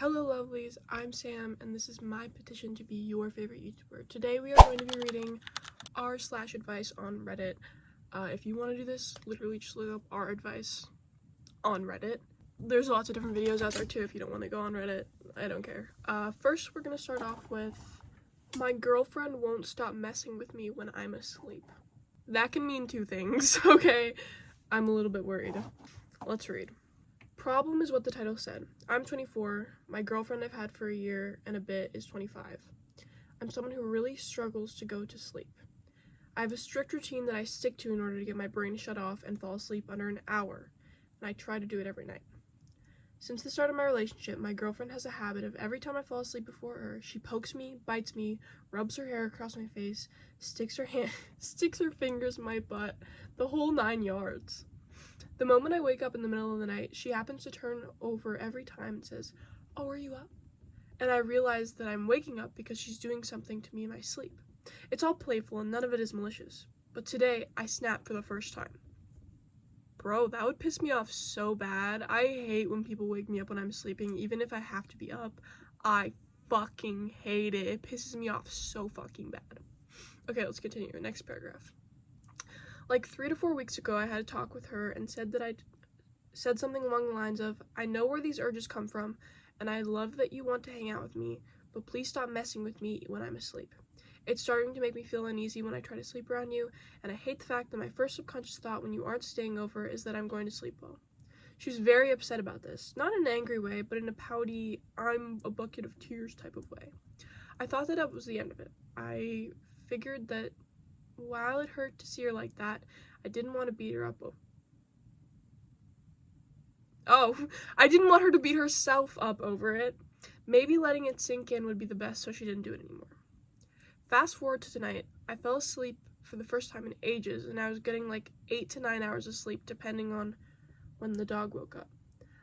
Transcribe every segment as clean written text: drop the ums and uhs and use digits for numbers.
Hello lovelies, I'm Sam and this is my petition to be your favorite YouTuber. Today we are going to be reading r/advice on Reddit. If you want to do this, literally just look up our advice on Reddit. There's lots of different videos out there too if you don't want to go on Reddit. I don't care. First we're going to start off with, my girlfriend won't stop messing with me when I'm asleep. That can mean two things, okay? I'm a little bit worried. Let's read. Problem is what the title said. I'm 24, my girlfriend I've had for a year and a bit is 25. I'm someone who really struggles to go to sleep. I have a strict routine that I stick to in order to get my brain shut off and fall asleep under an hour, and I try to do it every night. Since the start of my relationship, my girlfriend has a habit of every time I fall asleep before her, she pokes me, bites me, rubs her hair across my face, sticks her fingers in my butt, the whole 9 yards. The moment I wake up in the middle of the night, she happens to turn over every time and says, "Oh, are you up?" And I realize that I'm waking up because she's doing something to me in my sleep. It's all playful and none of it is malicious. But today, I snapped for the first time. Bro, that would piss me off so bad. I hate when people wake me up when I'm sleeping, even if I have to be up. I fucking hate it. It pisses me off so fucking bad. Okay, let's continue. Next paragraph. Like 3 to 4 weeks ago, I had a talk with her and said something along the lines of, I know where these urges come from, and I love that you want to hang out with me, but please stop messing with me when I'm asleep. It's starting to make me feel uneasy when I try to sleep around you, and I hate the fact that my first subconscious thought when you aren't staying over is that I'm going to sleep well. She was very upset about this, not in an angry way, but in a pouty, I'm a bucket of tears type of way. I thought that was the end of it. I figured that while it hurt to see her like that, I didn't want to beat her up. I didn't want her to beat herself up over it. Maybe letting it sink in would be the best so she didn't do it anymore. Fast forward to tonight, I fell asleep for the first time in ages, and I was getting like 8 to 9 hours of sleep depending on when the dog woke up.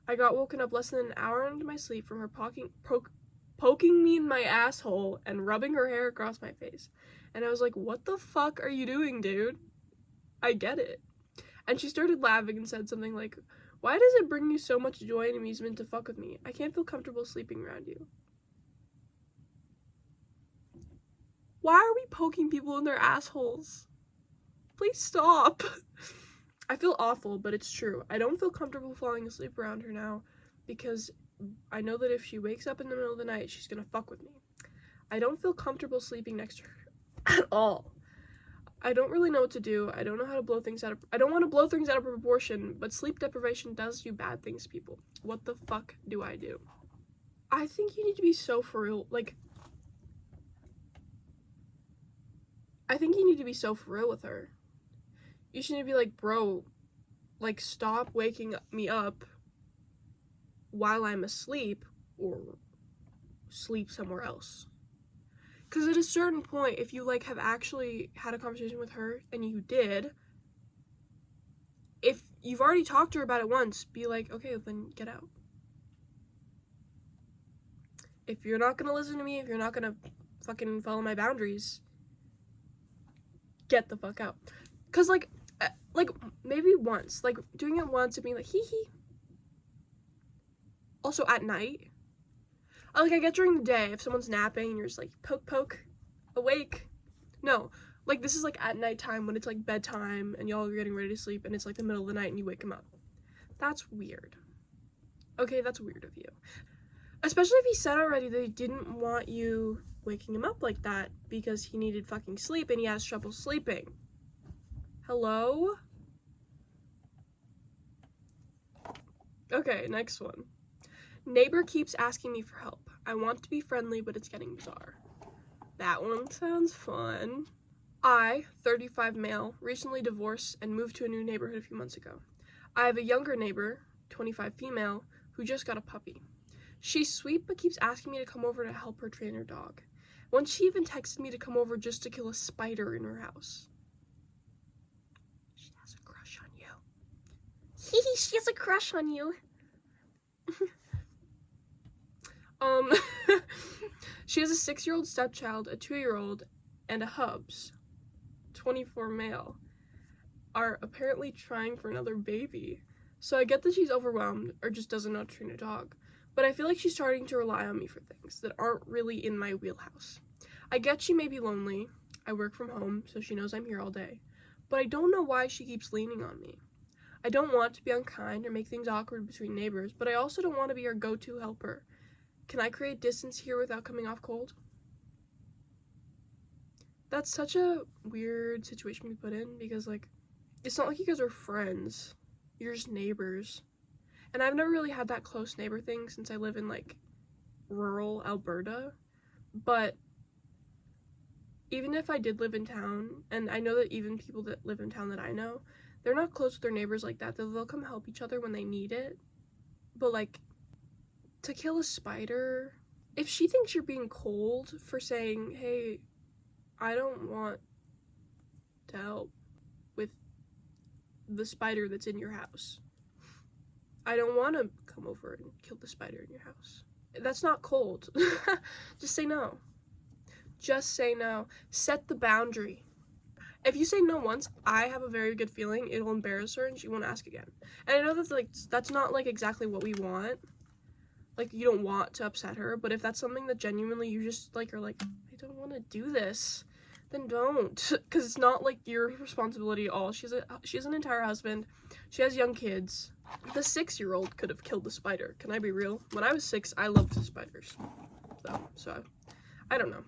I got woken up less than an hour into my sleep from her poking me in my asshole and rubbing her hair across my face. And I was like, what the fuck are you doing, dude? I get it. And she started laughing and said something like, why does it bring you so much joy and amusement to fuck with me? I can't feel comfortable sleeping around you. Why are we poking people in their assholes? Please stop. I feel awful, but it's true. I don't feel comfortable falling asleep around her now because I know that if she wakes up in the middle of the night, she's gonna fuck with me. I don't feel comfortable sleeping next to her at all. I don't really know what to do. I don't know how to blow things out of... I don't want to blow things out of proportion, but sleep deprivation does do bad things to people. What the fuck do I do? I think you need to be so for real. I think you need to be so for real with her. You shouldn't be like, bro, like, stop waking me up while I'm asleep or sleep somewhere else. Because at a certain point, if you, like, have actually had a conversation with her, and you did, if you've already talked to her about it once, be like, okay, then get out. If you're not gonna listen to me, if you're not gonna fucking follow my boundaries, get the fuck out. Because, like, maybe once, like, doing it once and being like, hee hee. Also, at night. Like, I get during the day, if someone's napping and you're just like, poke, awake. No, like, this is like at nighttime when it's like bedtime and y'all are getting ready to sleep and it's like the middle of the night and you wake him up. That's weird. Okay, that's weird of you. Especially if he said already that he didn't want you waking him up like that because he needed fucking sleep and he has trouble sleeping. Hello? Okay, next one. Neighbor keeps asking me for help. I want to be friendly, but it's getting bizarre. That one sounds fun. I, 35 male, recently divorced and moved to a new neighborhood a few months ago. I have a younger neighbor, 25 female, who just got a puppy. She's sweet, but keeps asking me to come over to help her train her dog. Once she even texted me to come over just to kill a spider in her house. She has a crush on you. Hee, she has a crush on you. She has a 6-year-old stepchild, a 2-year-old, and a hubs, 24 male, are apparently trying for another baby. So I get that she's overwhelmed or just doesn't know how to train a dog. but I feel like she's starting to rely on me for things that aren't really in my wheelhouse. I get she may be lonely. I work from home, so she knows I'm here all day. But I don't know why she keeps leaning on me. I don't want to be unkind or make things awkward between neighbors, but I also don't want to be her go-to helper. Can I create distance here without coming off cold? That's such a weird situation to be put in, because, like, it's not like you guys are friends. You're just neighbors. And I've never really had that close neighbor thing since I live in, like, rural Alberta. But even if I did live in town, and I know that even people that live in town that I know, they're not close with their neighbors like that. They'll come help each other when they need it. But, like, to kill a spider, if she thinks you're being cold for saying, hey, I don't want to help with the spider that's in your house. I don't want to come over and kill the spider in your house. That's not cold. Just say no. Just say no. Set the boundary. If you say no once, I have a very good feeling it'll embarrass her and she won't ask again. And I know that's, like, that's not, like, exactly what we want. Like, you don't want to upset her, but if that's something that genuinely you just, like, are like, I don't want to do this, then don't. Because it's not, like, your responsibility at all. She has an entire husband. She has young kids. The 6-year-old could have killed the spider. Can I be real? When I was 6, I loved spiders. So I don't know.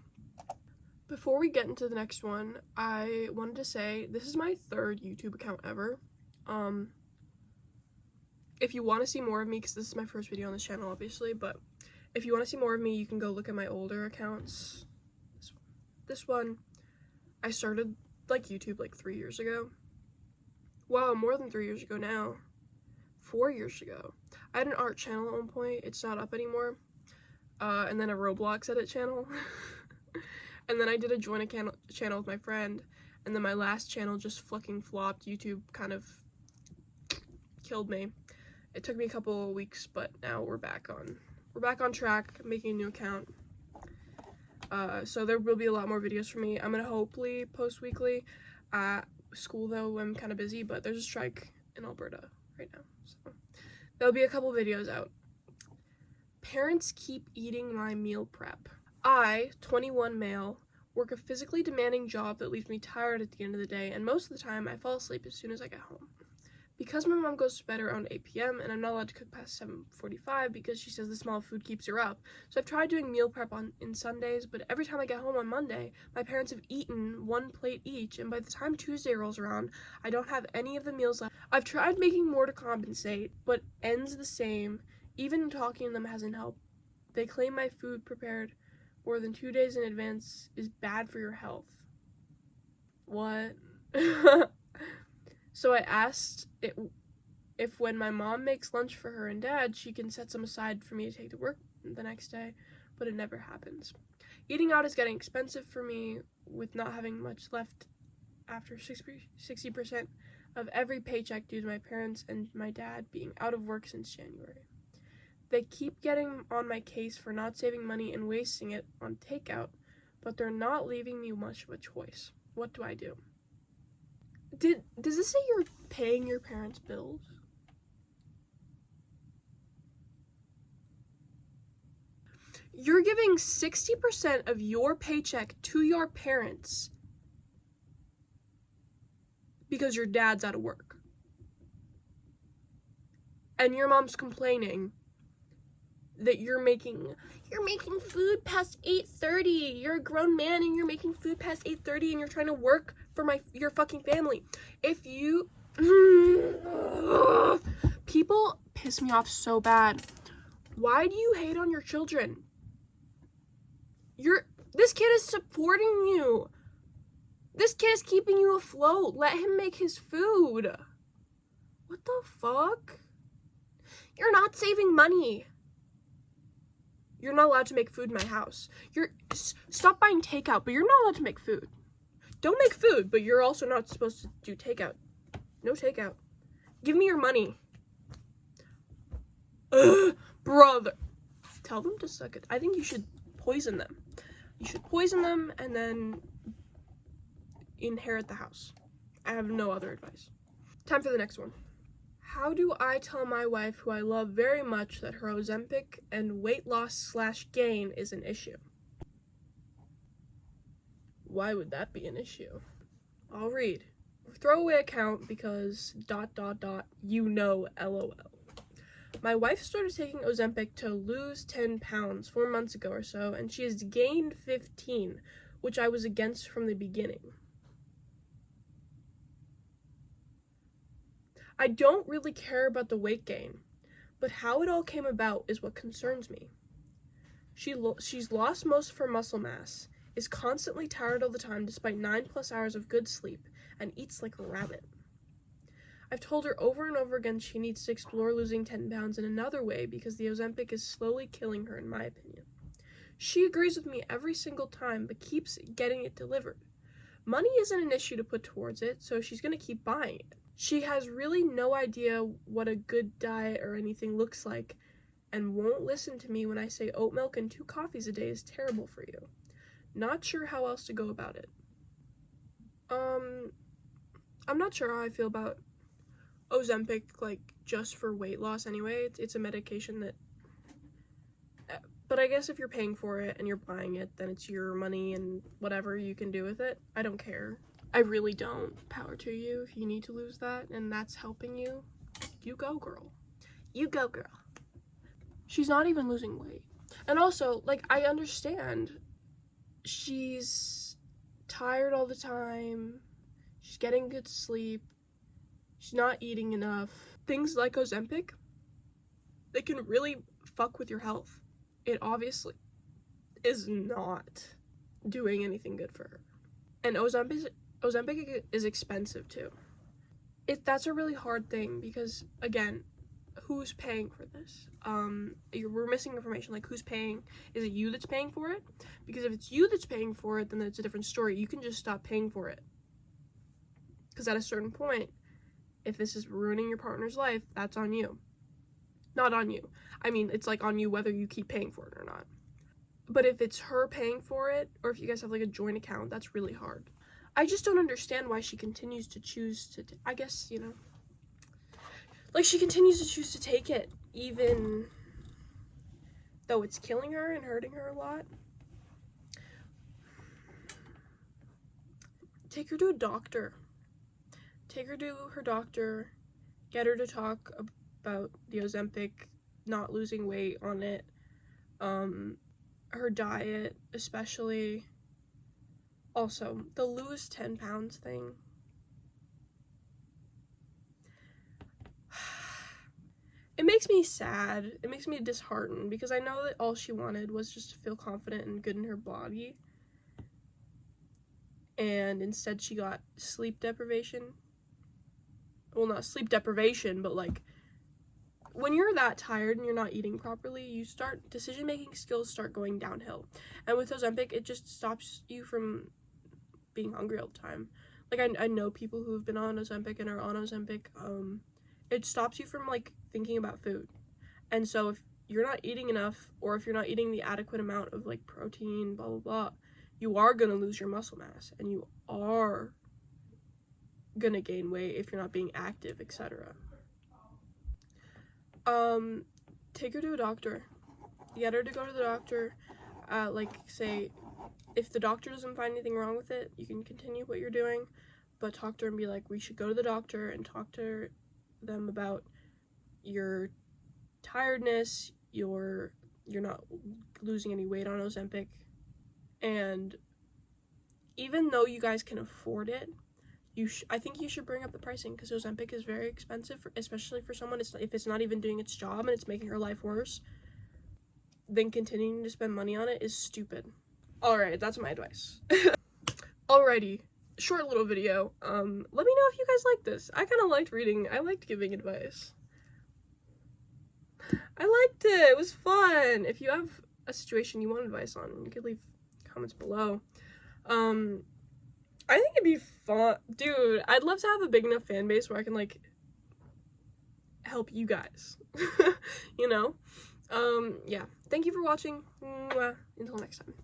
Before we get into the next one, I wanted to say this is my 3rd YouTube account ever. If you want to see more of me, because this is my first video on this channel, obviously, but if you want to see more of me, you can go look at my older accounts. This one, I started, like, YouTube, like, 3 years ago. Wow, more than 3 years ago now. 4 years ago. I had an art channel at one point. It's not up anymore. And then a Roblox edit channel. And then I did a joint channel with my friend. And then my last channel just fucking flopped. YouTube kind of killed me. It took me a couple of weeks, but now we're back on track, making a new account. So there will be a lot more videos from me. I'm gonna hopefully post weekly. School, though, I'm kind of busy, but there's a strike in Alberta right now, so there'll be a couple videos out. Parents keep eating my meal prep. I, 21 male, work a physically demanding job that leaves me tired at the end of the day, and most of the time I fall asleep as soon as I get home. Because my mom goes to bed around 8 p.m. and I'm not allowed to cook past 7:45 because she says the smell of food keeps her up. So I've tried doing meal prep in Sundays, but every time I get home on Monday, my parents have eaten 1 plate each, and by the time Tuesday rolls around, I don't have any of the meals left. I've tried making more to compensate, but ends the same. Even talking to them hasn't helped. They claim my food prepared more than 2 days in advance is bad for your health. What? So I asked if when my mom makes lunch for her and dad, she can set some aside for me to take to work the next day, but it never happens. Eating out is getting expensive for me, with not having much left after 60% of every paycheck due to my parents and my dad being out of work since January. They keep getting on my case for not saving money and wasting it on takeout, but they're not leaving me much of a choice. What do I do? Does this say you're paying your parents' bills? You're giving 60% of your paycheck to your parents because your dad's out of work. And your mom's complaining that you're making food past 8:30. You're a grown man and you're making food past 8:30 and you're trying to work for your fucking family. If you people piss me off so bad. Why do you hate on your children? This kid is supporting you. This kid is keeping you afloat. Let him make his food. What the fuck? You're not saving money. You're not allowed to make food in my house. Stop buying takeout, but you're not allowed to make food. Don't make food, but you're also not supposed to do takeout. No takeout. Give me your money. Ugh, brother. Tell them to suck it. I think you should poison them. You should poison them and then inherit the house. I have no other advice. Time for the next one. How do I tell my wife, who I love very much, that her Ozempic and weight loss / gain is an issue? Why would that be an issue? I'll read. Throwaway account because ... you know, LOL. My wife started taking Ozempic to lose 10 pounds 4 months ago or so, and she has gained 15, which I was against from the beginning. I don't really care about the weight gain, but how it all came about is what concerns me. She's lost most of her muscle mass, is constantly tired all the time despite 9+ hours of good sleep, and eats like a rabbit. I've told her over and over again she needs to explore losing 10 pounds in another way because the Ozempic is slowly killing her, in my opinion. She agrees with me every single time, but keeps getting it delivered. Money isn't an issue to put towards it, so she's gonna keep buying it. She has really no idea what a good diet or anything looks like, and won't listen to me when I say oat milk and 2 coffees a day is terrible for you. Not sure how else to go about it. I'm not sure how I feel about Ozempic, like, just for weight loss anyway. It's a medication that, but I guess if you're paying for it and you're buying it, then it's your money and whatever you can do with it. I don't care. I really don't. Power to you. If you need to lose that and that's helping you, you go, girl. You go, girl. She's not even losing weight. And also, like, I understand she's tired all the time. She's getting good sleep. She's not eating enough. Things like Ozempic, they can really fuck with your health. It obviously is not doing anything good for her. And Ozempic is expensive too. That's a really hard thing because, again, who's paying for this? We're missing information, like who's paying? Is it you that's paying for it? Because if it's you that's paying for it, then it's a different story. You can just stop paying for it. Because at a certain point, if this is ruining your partner's life, that's on you. Not on you. I mean, it's like on you whether you keep paying for it or not. But if it's her paying for it, or if you guys have like a joint account, that's really hard. I just don't understand why she continues to choose to, I guess, you know, like she continues to choose to take it, even though it's killing her and hurting her a lot. Take her to a doctor. Take her to her doctor, get her to talk about the Ozempic, not losing weight on it, her diet especially. Also, the lose 10 pounds thing. It makes me sad. It makes me disheartened because I know that all she wanted was just to feel confident and good in her body. And instead she got sleep deprivation. Well, not sleep deprivation, but like when you're that tired and you're not eating properly, decision-making skills start going downhill. And with Ozempic, it just stops you from being hungry all the time. Like I know people who have been on Ozempic and are on Ozempic, it stops you from like thinking about food. And so if you're not eating enough, or if you're not eating the adequate amount of like protein, blah blah blah, you are gonna lose your muscle mass, and you are gonna gain weight if you're not being active, etc. Take her to a doctor. Get her to go to the doctor. Like, say, if the doctor doesn't find anything wrong with it, you can continue what you're doing, but talk to her and be like, we should go to the doctor and talk to them about your tiredness, you're not losing any weight on Ozempic, and even though you guys can afford it, I think you should bring up the pricing, because Ozempic is very expensive, especially for someone if it's not even doing its job and it's making her life worse. Then continuing to spend money on it is stupid. Alright, that's my advice. Alrighty, short little video. Let me know if you guys like this. I kind of liked reading. I liked giving advice. I liked it. It was fun. If you have a situation you want advice on, you could leave comments below. I think it'd be fun. Dude, I'd love to have a big enough fan base where I can, like, help you guys. You know? Yeah. Thank you for watching. Mwah. Until next time.